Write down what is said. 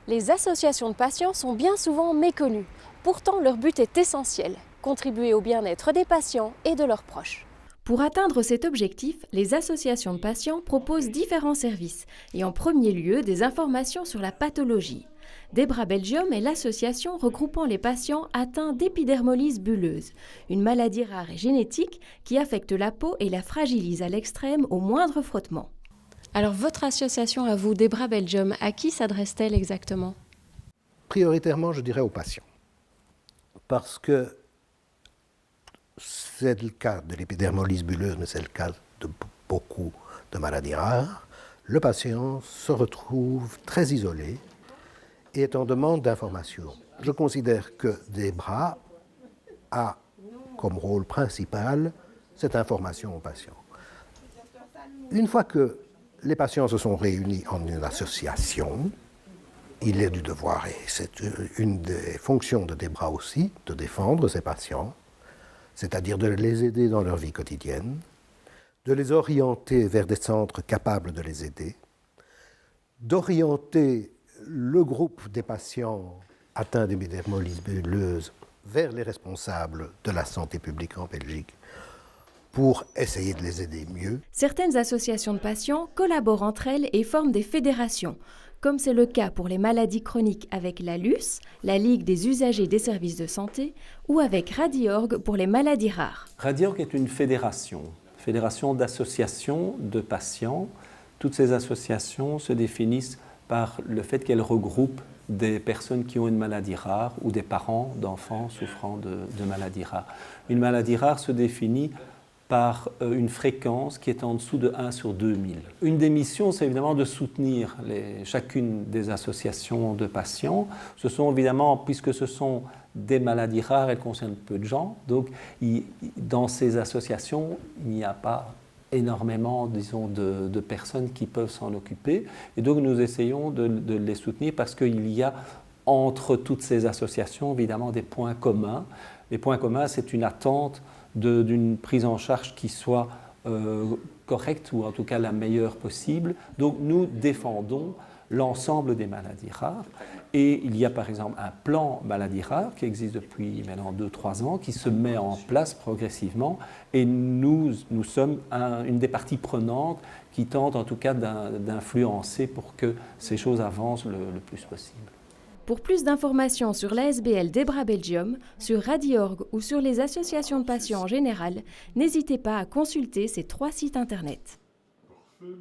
Les associations de patients sont bien souvent méconnues. Pourtant, leur but est essentiel, contribuer au bien-être des patients et de leurs proches. Pour atteindre cet objectif, les associations de patients proposent différents services et en premier lieu des informations sur la pathologie. Debra Belgium est l'association regroupant les patients atteints d'épidermolyse bulleuse, une maladie rare et génétique qui affecte la peau et la fragilise à l'extrême au moindre frottement. Alors votre association à vous, Debra Belgium, à qui s'adresse-t-elle exactement? Prioritairement, je dirais aux patients. Parce que c'est le cas de l'épidermolyse bulleuse, mais c'est le cas de beaucoup de maladies rares. Le patient se retrouve très isolé et est en demande d'informations. Je considère que Debra a comme rôle principal cette information aux patients. Une fois que les patients se sont réunis en une association, il est du devoir, et c'est une des fonctions de Debra aussi, de défendre ces patients, c'est-à-dire de les aider dans leur vie quotidienne, de les orienter vers des centres capables de les aider, d'orienter le groupe des patients atteints d'épidermolyse bulleuse vers les responsables de la santé publique en Belgique pour essayer de les aider mieux. Certaines associations de patients collaborent entre elles et forment des fédérations, comme c'est le cas pour les maladies chroniques avec la LUS, la Ligue des usagers des services de santé, ou avec Radiorg pour les maladies rares. Radiorg est une fédération d'associations de patients. Toutes ces associations se définissent par le fait qu'elles regroupent des personnes qui ont une maladie rare ou des parents d'enfants souffrant de maladies rares. Une maladie rare se définit par une fréquence qui est en dessous de 1 sur 2000. Une des missions, c'est évidemment de soutenir chacune des associations de patients. Ce sont évidemment, puisque ce sont des maladies rares, elles concernent peu de gens, donc dans ces associations, il n'y a pas énormément, disons, de personnes qui peuvent s'en occuper. Et donc nous essayons de les soutenir parce qu'il y a entre toutes ces associations, évidemment, des points communs. Les points communs, c'est une attente d'une prise en charge qui soit correcte ou en tout cas la meilleure possible. Donc nous défendons l'ensemble des maladies rares et il y a par exemple un plan maladies rares qui existe depuis maintenant 2-3 ans qui se met en place progressivement et nous sommes une des parties prenantes qui tente en tout cas d'influencer pour que ces choses avancent le plus possible. Pour plus d'informations sur l'ASBL Debra Belgium, sur Radiorg ou sur les associations de patients en général, n'hésitez pas à consulter ces 3 sites internet. Parfait.